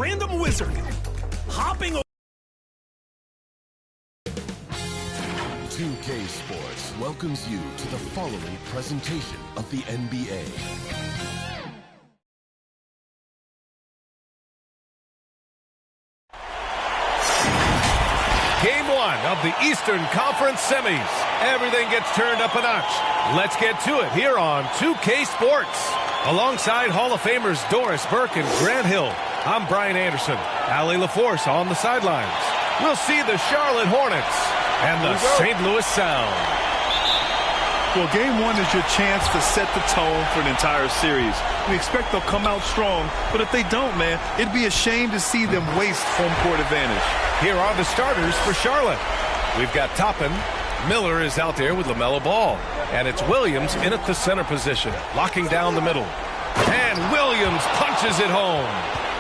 random wizard. Hopping over. 2K Sports welcomes you to the following presentation of the NBA. Game 1 of the Eastern Conference semis. Everything gets turned up a notch. Let's get to it here on 2K Sports. Alongside Hall of Famers Doris Burke and Grant Hill, I'm Brian Anderson. Allie LaForce on the sidelines. We'll see the Charlotte Hornets and the St. Louis Sound. Well, Game 1 is your chance to set the tone for the entire series. We expect they'll come out strong, but if they don't, man, it'd be a shame to see them waste home court advantage. Here are the starters for Charlotte. We've got Toppin. Miller is out there with LaMelo Ball. And it's Williams in at the center position, locking down the middle. And Williams punches it home.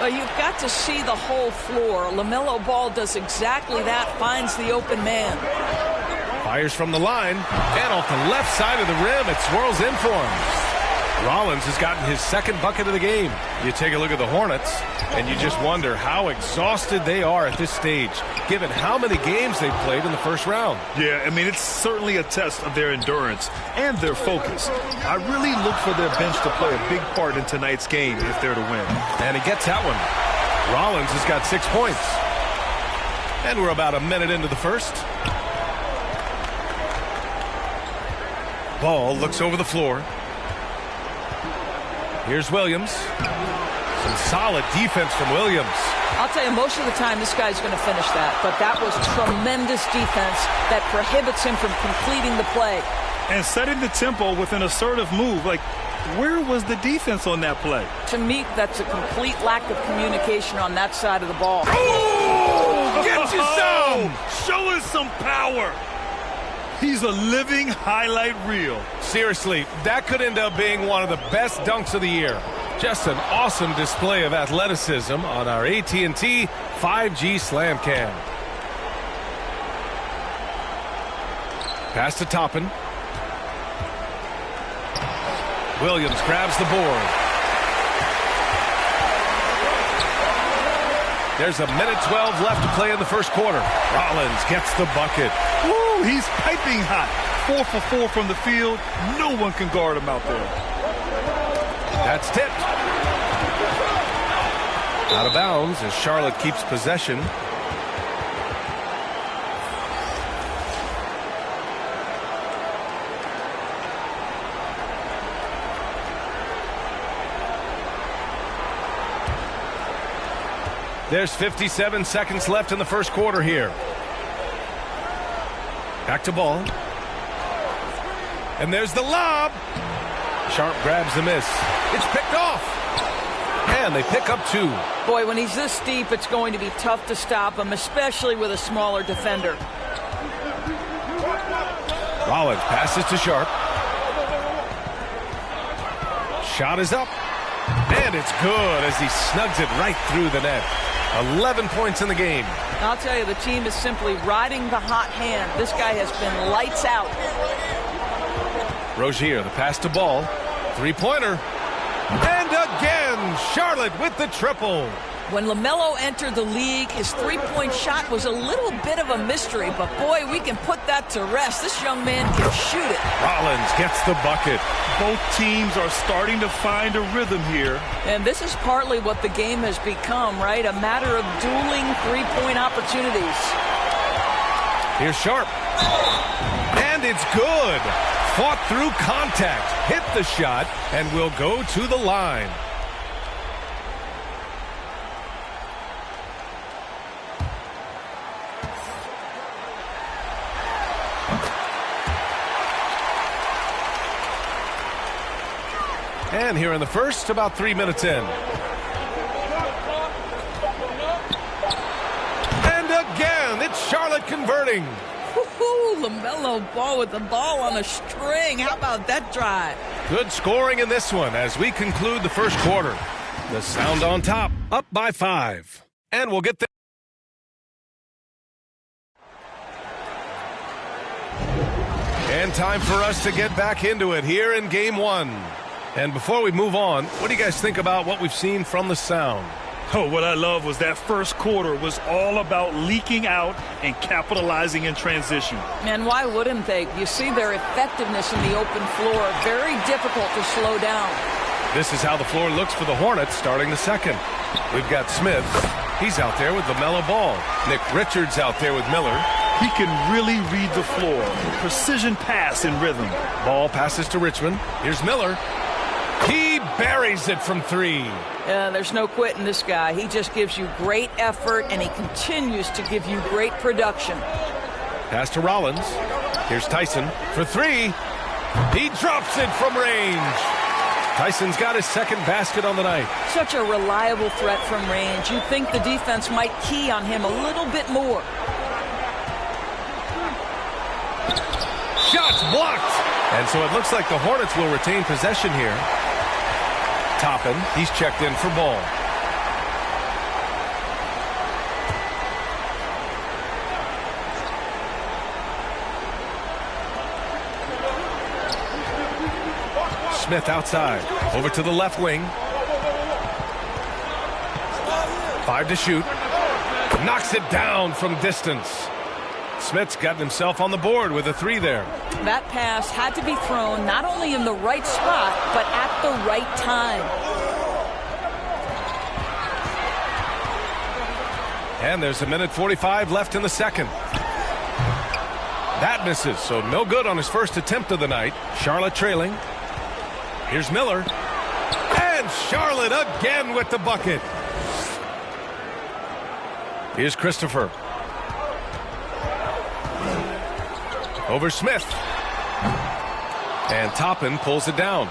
Well, you've got to see the whole floor. LaMelo Ball does exactly that, finds the open man. Fires from the line, and off the left side of the rim, it swirls in for him. Rollins has gotten his second bucket of the game. You take a look at the Hornets, and you just wonder how exhausted they are at this stage, given how many games they've played in the first round. Yeah, I mean, it's certainly a test of their endurance and their focus. I really look for their bench to play a big part in tonight's game if they're to win. And he gets that one. Rollins has got 6 points. And we're about a minute into the first. Ball looks over the floor. Here's Williams. Some solid defense from Williams. I'll tell you, most of the time this guy's going to finish that, but that was tremendous defense that prohibits him from completing the play. And setting the tempo with an assertive move. Like, where was the defense on that play? To me, that's a complete lack of communication on that side of the ball. Oh! Get you some! Show us some power! He's a living highlight reel. Seriously, that could end up being one of the best dunks of the year. Just an awesome display of athleticism on our AT&T 5G Slam Cam. Pass to Toppin. Williams grabs the board. There's a minute 12 left to play in the first quarter. Rollins gets the bucket. Woo, he's piping hot. 4 for 4 from the field. No one can guard him out there. That's tipped. Out of bounds as Charlotte keeps possession. There's 57 seconds left in the first quarter here. Back to Ball. And there's the lob. Sharp grabs the miss. It's picked off. And they pick up 2. Boy, when he's this deep, it's going to be tough to stop him, especially with a smaller defender. Rollins passes to Sharp. Shot is up. And it's good as he snugs it right through the net. 11 points in the game. I'll tell you, the team is simply riding the hot hand. This guy has been lights out. Rozier, the pass to Ball. Three-pointer. And again, Charlotte with the triple. When LaMelo entered the league, his three-point shot was a little bit of a mystery, but boy, we can put that to rest. This young man can shoot it. Rollins gets the bucket. Both teams are starting to find a rhythm here. And this is partly what the game has become, right? A matter of dueling three-point opportunities. Here's Sharp. And it's good. Fought through contact, hit the shot, and will go to the line. And here in the first, about 3 minutes in. And again, it's Charlotte converting. Woo-hoo, LaMelo Ball with the ball on a string. How about that drive? Good scoring in this one as we conclude the first quarter. The Sound on top, up by 5. And we'll get there. And time for us to get back into it here in Game 1. And before we move on, what do you guys think about what we've seen from the Sound? Oh, what I love was that first quarter was all about leaking out and capitalizing in transition. And why wouldn't they? You see their effectiveness in the open floor. Very difficult to slow down. This is how the floor looks for the Hornets starting the second. We've got Smith. He's out there with the mellow ball. Nick Richards out there with Miller. He can really read the floor. Precision pass in rhythm. Ball passes to Richmond. Here's Miller. He buries it from three. There's no quitting this guy. He just gives you great effort, and he continues to give you great production. Pass to Rollins. Here's Tyson for three. He drops it from range. Tyson's got his second basket on the night. Such a reliable threat from range. You'd think the defense might key on him a little bit more. Shots blocked. And so it looks like the Hornets will retain possession here. Toppin, he's checked in for ball. Smith outside. Over to the left wing. 5 to shoot. Knocks it down from distance. Smith's gotten himself on the board with a three there. That pass had to be thrown not only in the right spot, but at the right time. And there's 1:45 left in the second. That misses, so no good on his first attempt of the night. Charlotte trailing. Here's Miller. And Charlotte again with the bucket. Here's Christopher. Over Smith. And Toppin pulls it down.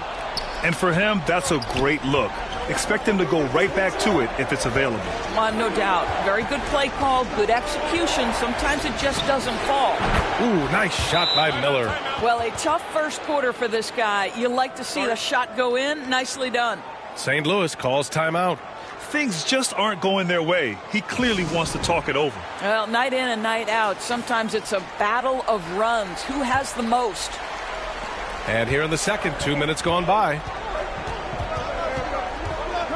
And for him, that's a great look. Expect him to go right back to it if it's available. No doubt. Very good play call, good execution. Sometimes it just doesn't fall. Ooh, nice shot by Miller. Well, a tough first quarter for this guy. You like to see the shot go in. Nicely done. St. Louis calls timeout. Things just aren't going their way. He clearly wants to talk it over. Well, night in and night out, sometimes it's a battle of runs. Who has the most? And here in the second, 2 minutes gone by.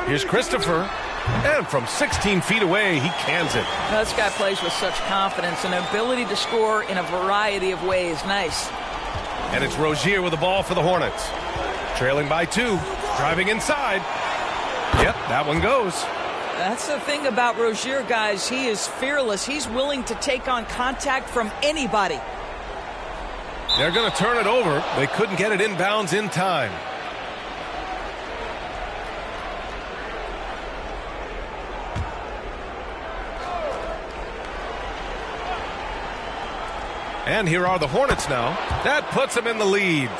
Here's Christopher. And from 16 feet away, he cans it. This guy plays with such confidence and ability to score in a variety of ways. Nice. And it's Rozier with the ball for the Hornets. Trailing by 2. Driving inside. Yep, that one goes. That's the thing about Rozier, guys. He is fearless. He's willing to take on contact from anybody. They're going to turn it over. They couldn't get it inbounds in time. And here are the Hornets now. That puts them in the lead.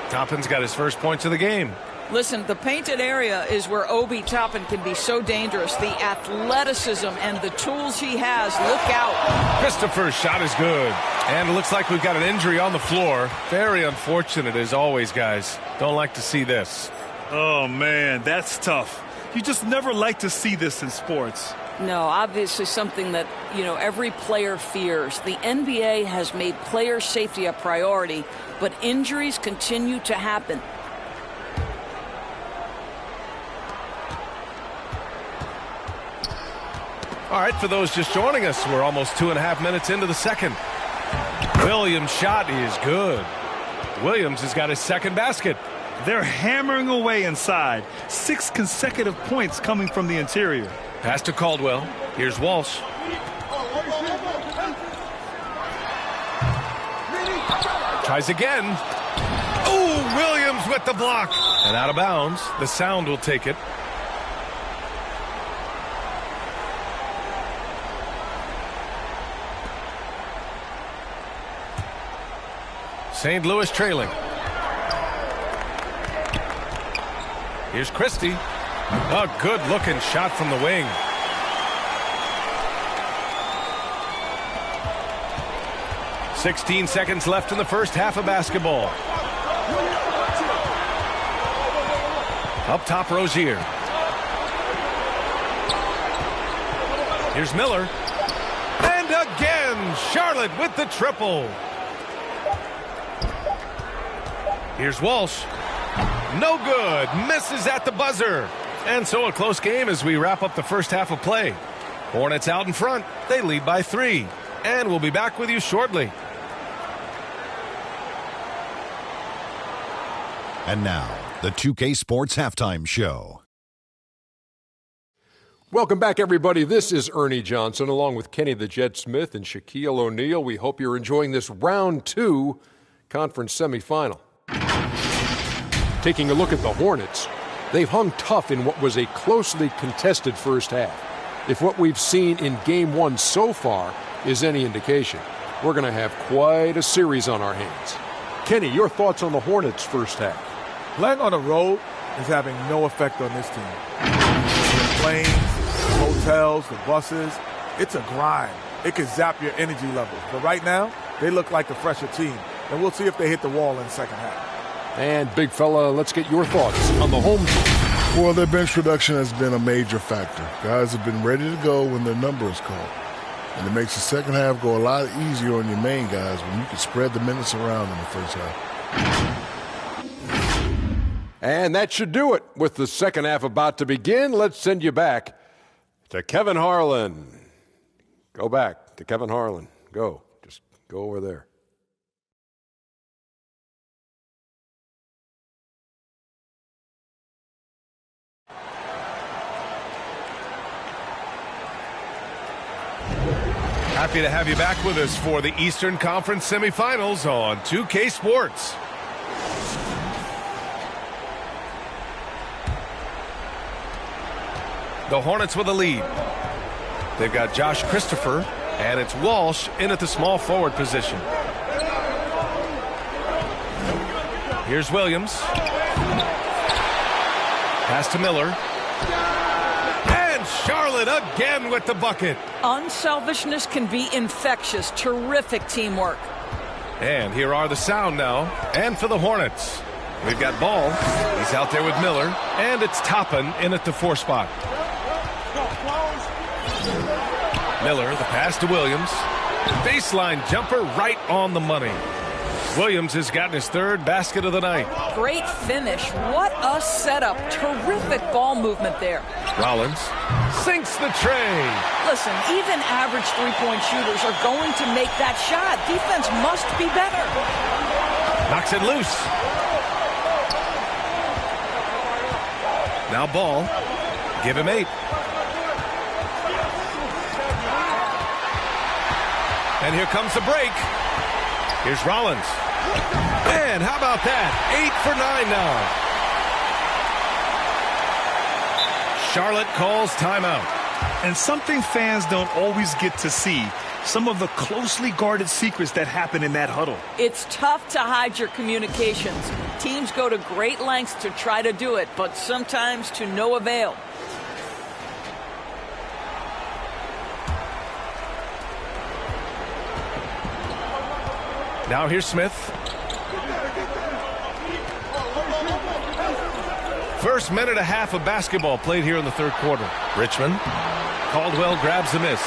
Toppin's got his first points of the game. Listen, the painted area is where Obi Toppin can be so dangerous. The athleticism and the tools he has. Look out. Christopher's shot is good. And it looks like we've got an injury on the floor. Very unfortunate as always, guys. Don't like to see this. Oh, man, that's tough. You just never like to see this in sports. No, obviously something that, every player fears. The NBA has made player safety a priority, but injuries continue to happen. All right, for those just joining us, we're almost 2.5 minutes into the second. Williams' shot is good. Williams has got his second basket. They're hammering away inside. 6 consecutive points coming from the interior. Pass to Caldwell. Here's Walsh. Tries again. Oh, Williams with the block. And out of bounds. The Sound will take it. St. Louis trailing. Here's Christie. A good-looking shot from the wing. "16 seconds left in the first half of basketball. Up top, Rozier. Here's Miller. And again, Charlotte with the triple. Here's Walsh. No good. Misses at the buzzer. And so a close game as we wrap up the first half of play. Hornets out in front. They lead by 3. And we'll be back with you shortly. And now, the 2K Sports Halftime Show. Welcome back, everybody. This is Ernie Johnson, along with Kenny the Jet Smith and Shaquille O'Neal. We hope you're enjoying this Round 2 conference semifinal. Taking a look at the Hornets, they've hung tough in what was a closely contested first half. If what we've seen in Game 1 so far is any indication, we're going to have quite a series on our hands. Kenny, your thoughts on the Hornets' first half? Playing on the road is having no effect on this team. The planes, the hotels, the buses, it's a grind. It can zap your energy levels. But right now, they look like the fresher team. And we'll see if they hit the wall in the second half. And, big fella, let's get your thoughts on the home team. Well, their bench production has been a major factor. Guys have been ready to go when their number is called. And it makes the second half go a lot easier on your main guys when you can spread the minutes around in the first half. And that should do it. With the second half about to begin, let's send you back to Kevin Harlan. Go back to Kevin Harlan. Go. Just go over there. Happy to have you back with us for the Eastern Conference semifinals on 2K Sports. The Hornets with a lead. They've got Josh Christopher, and it's Walsh in at the small forward position. Here's Williams. Pass to Miller. Charlotte again with the bucket. Unselfishness can be infectious. Terrific teamwork. And here are the sound now. And for the Hornets, we've got Ball. He's out there with Miller. And it's Toppin in at the 4 spot. Miller, the pass to Williams. Baseline jumper right on the money. Williams has gotten his 3rd basket of the night. Great finish. What a setup. Terrific ball movement there. Rollins sinks the tray. Listen, even average three-point shooters are going to make that shot. Defense must be better. Knocks it loose. Now Ball. Give him 8. And here comes the break. Here's Rollins. Man, how about that? 8 for 9 now. Charlotte calls timeout. And something fans don't always get to see, some of the closely guarded secrets that happen in that huddle. It's tough to hide your communications. Teams go to great lengths to try to do it, but sometimes to no avail. Now here's Smith. First minute and a half of basketball played here in the 3rd quarter. Richmond. Caldwell grabs the miss.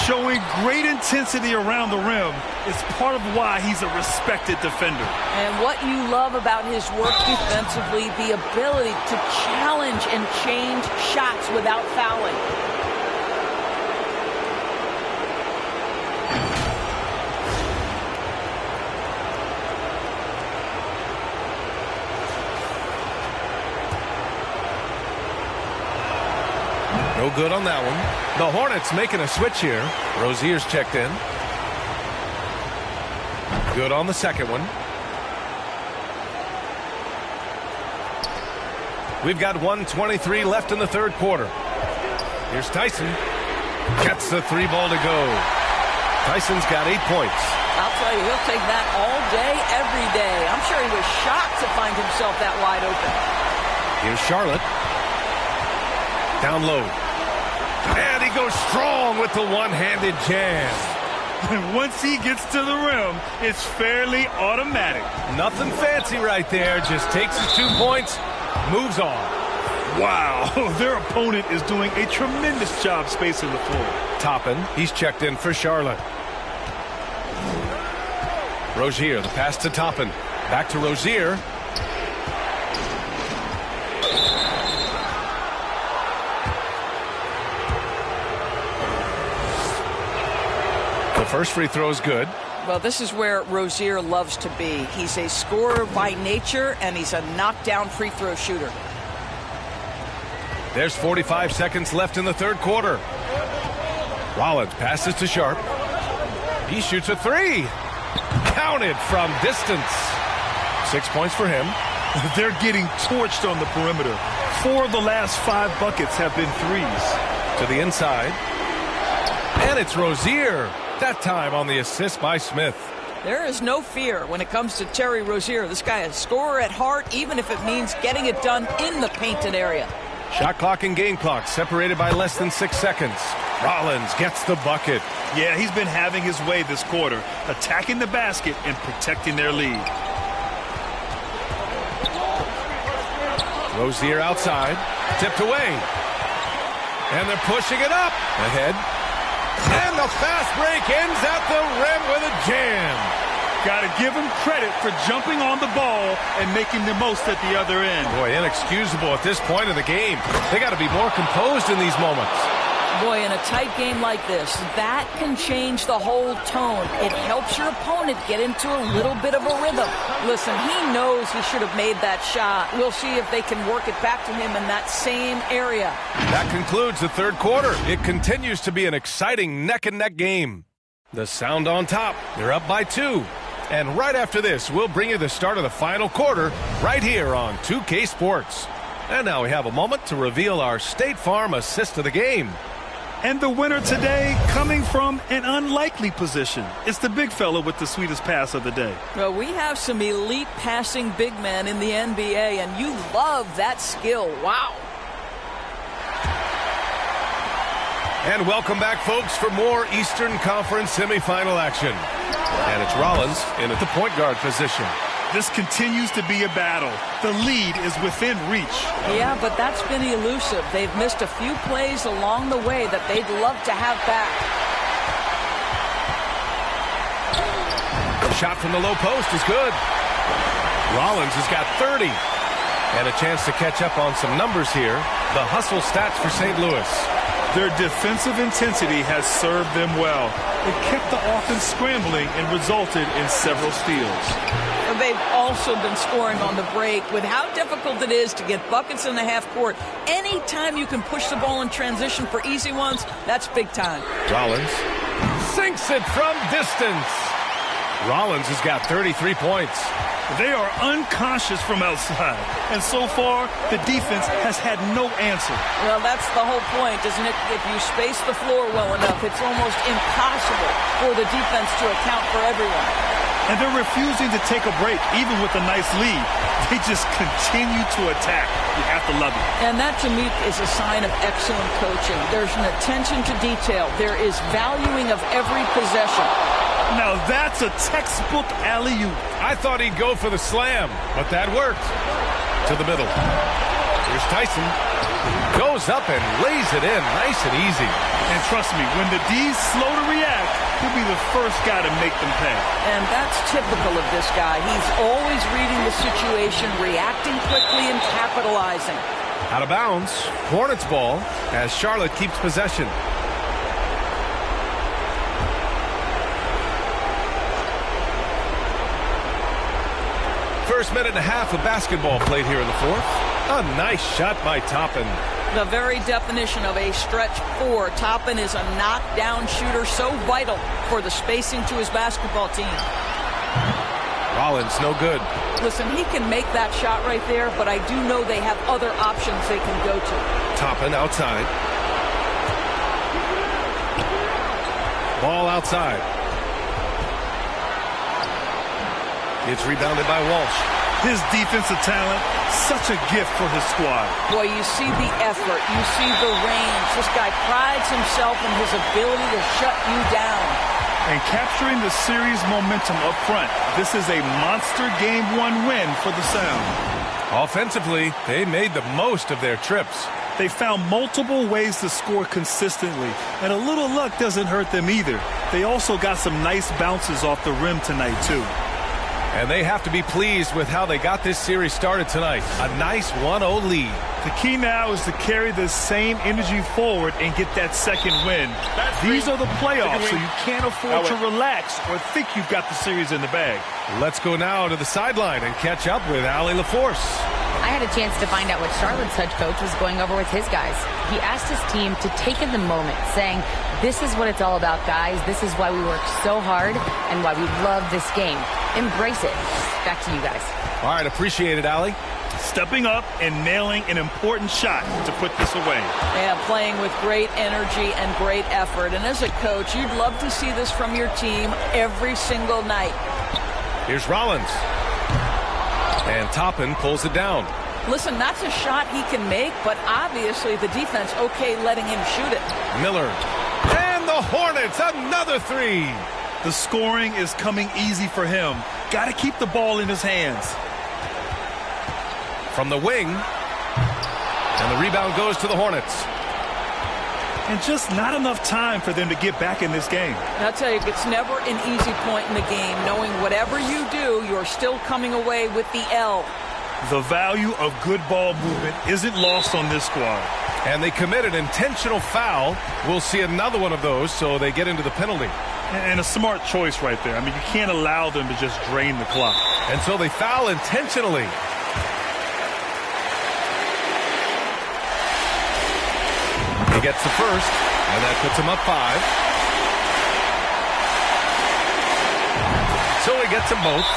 Showing great intensity around the rim is part of why he's a respected defender. And what you love about his work defensively, the ability to challenge and change shots without fouling. No good on that one. The Hornets making a switch here. Rozier's checked in. Good on the second one. We've got 1:23 left in the 3rd quarter. Here's Tyson. Gets the 3 ball to go. Tyson's got 8 points. I'll tell you, he'll take that all day, every day. I'm sure he was shocked to find himself that wide open. Here's Charlotte. Down low. And he goes strong with the one-handed jam. And once he gets to the rim, it's fairly automatic. Nothing fancy right there. Just takes his 2 points, moves on. Wow, their opponent is doing a tremendous job spacing the floor. Toppin, he's checked in for Charlotte. Rozier, the pass to Toppin. Back to Rozier. The first free throw is good. Well, this is where Rozier loves to be. He's a scorer by nature, and he's a knockdown free throw shooter. There's 45 seconds left in the third quarter. Rollins passes to Sharp. He shoots a three. Counted from distance. 6 points for him. They're getting torched on the perimeter. 4 of the last 5 buckets have been threes. To the inside. And it's Rozier. That time on the assist by Smith. There is no fear when it comes to Terry Rozier. This guy is a scorer at heart, even if it means getting it done in the painted area. Shot clock and game clock separated by less than 6 seconds. Rollins gets the bucket. Yeah, he's been having his way this quarter, attacking the basket and protecting their lead. Rozier outside, tipped away. And they're pushing it up. Ahead. And the fast break ends at the rim with a jam. Got to give him credit for jumping on the ball and making the most at the other end. Boy, inexcusable at this point of the game. They got to be more composed in these moments. Boy, in a tight game like this, that can change the whole tone. It helps your opponent get into a little bit of a rhythm. Listen, he knows he should have made that shot. We'll see if they can work it back to him in that same area. That concludes the third quarter. It continues to be an exciting neck-and-neck game. The Sound on top. They're up by 2. And right after this, we'll bring you the start of the final quarter right here on 2K Sports. And now we have a moment to reveal our State Farm assist of the game. And the winner today coming from an unlikely position. It's the big fella with the sweetest pass of the day. Well, we have some elite passing big men in the NBA, and you love that skill. Wow. And welcome back, folks, for more Eastern Conference semifinal action. And it's Rollins in at the point guard position. This continues to be a battle. The lead is within reach. Yeah, but that's been elusive. They've missed a few plays along the way that they'd love to have back. Shot from the low post is good. Rollins has got 30. And a chance to catch up on some numbers here. The hustle stats for St. Louis. Their defensive intensity has served them well. It kept the offense scrambling and resulted in several steals. They've also been scoring on the break. With how difficult it is to get buckets in the half court, anytime you can push the ball in transition for easy ones, that's big time. Rollins sinks it from distance. Rollins has got 33 points. They are unconscious from outside, and so far, the defense has had no answer. Well, that's the whole point, isn't it? If you space the floor well enough, it's almost impossible for the defense to account for everyone. And they're refusing to take a break, even with a nice lead. They just continue to attack. You have to love it. And that, to me, is a sign of excellent coaching. There's an attention to detail. There is valuing of every possession. Now that's a textbook alley-oop. I thought he'd go for the slam, but that worked. To the middle. Here's Tyson. Goes up and lays it in nice and easy. And trust me, when the D's slow to react, he'll be the first guy to make them pay. And that's typical of this guy. He's always reading the situation, reacting quickly, and capitalizing. Out of bounds. Hornets ball as Charlotte keeps possession. First minute and a half of basketball played here in the fourth. A nice shot by Toppin. The very definition of a stretch 4. Toppin is a knockdown shooter, so vital for the spacing to his basketball team. Rollins, no good. Listen, he can make that shot right there, but I do know they have other options they can go to. Toppin outside. Ball outside. It's rebounded by Walsh. His defensive talent, such a gift for his squad. Boy, you see the effort. You see the range. This guy prides himself in his ability to shut you down. And capturing the series momentum up front. This is a monster Game 1 win for the Sound. Offensively, they made the most of their trips. They found multiple ways to score consistently, and a little luck doesn't hurt them either. They also got some nice bounces off the rim tonight, too. And they have to be pleased with how they got this series started tonight. A nice 1-0 lead. The key now is to carry the same energy forward and get that second win. These are the playoffs, so you can't afford to relax or think you've got the series in the bag. Let's go now to the sideline and catch up with Allie LaForce. I had a chance to find out what Charlotte's head coach was going over with his guys. He asked his team to take in the moment, saying, this is what it's all about, guys. This is why we work so hard and why we love this game. Embrace it. Back to you guys. All right, appreciate it, Allie. Stepping up and nailing an important shot to put this away. Yeah, playing with great energy and great effort. And as a coach, you'd love to see this from your team every single night. Here's Rollins. And Toppin pulls it down. Listen, that's a shot he can make, but obviously the defense okay letting him shoot it. Miller. And the Hornets, another three. The scoring is coming easy for him. Got to keep the ball in his hands. From the wing. And the rebound goes to the Hornets. And just not enough time for them to get back in this game. And I'll tell you, it's never an easy point in the game, knowing whatever you do, you're still coming away with the L. The value of good ball movement isn't lost on this squad. And they committed intentional foul. We'll see another one of those, so they get into the penalty. And a smart choice right there. I mean, you can't allow them to just drain the clock. And so they foul intentionally. He gets the first, and that puts him up 5. So he gets them both,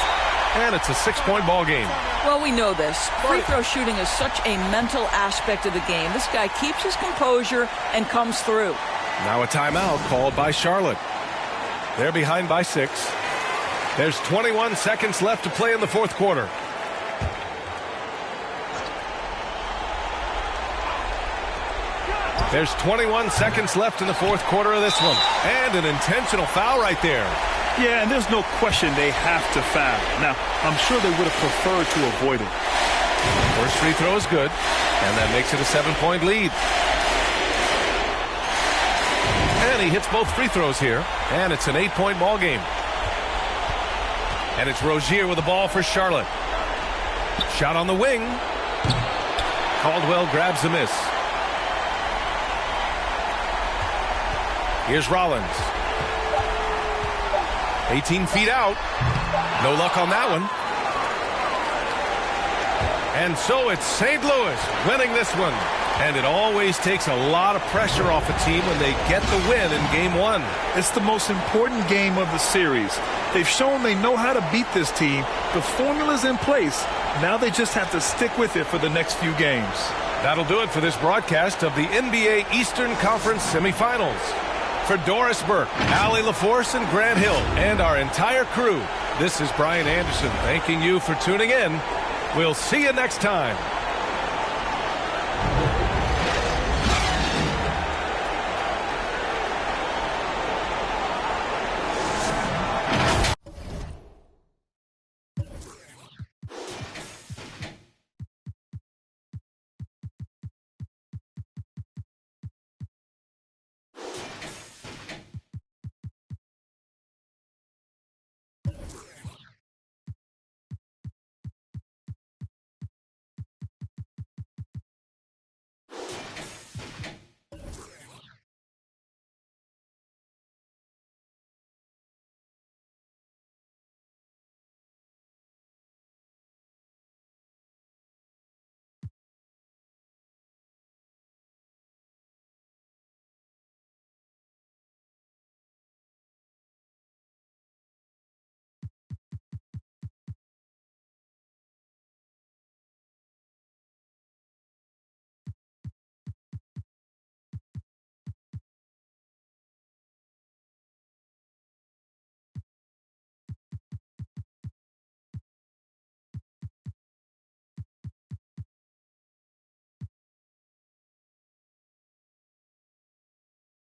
and it's a 6-point ball game. Well, we know this. Free throw shooting is such a mental aspect of the game. This guy keeps his composure and comes through. Now a timeout called by Charlotte. They're behind by 6. There's 21 seconds left to play in the fourth quarter. There's 21 seconds left in the fourth quarter of this one. And an intentional foul right there. Yeah, and there's no question they have to foul. Now, I'm sure they would have preferred to avoid it. First free throw is good, and that makes it a 7-point lead. And he hits both free throws here, and it's an 8-point ball game. And it's Rozier with the ball for Charlotte. Shot on the wing. Caldwell grabs the miss. Here's Rollins. 18 feet out. No luck on that one. And so it's St. Louis winning this one. And it always takes a lot of pressure off a team when they get the win in Game 1. It's the most important game of the series. They've shown they know how to beat this team. The formula's in place. Now they just have to stick with it for the next few games. That'll do it for this broadcast of the NBA Eastern Conference semifinals. For Doris Burke, Allie LaForce, and Grant Hill, and our entire crew, this is Brian Anderson thanking you for tuning in. We'll see you next time.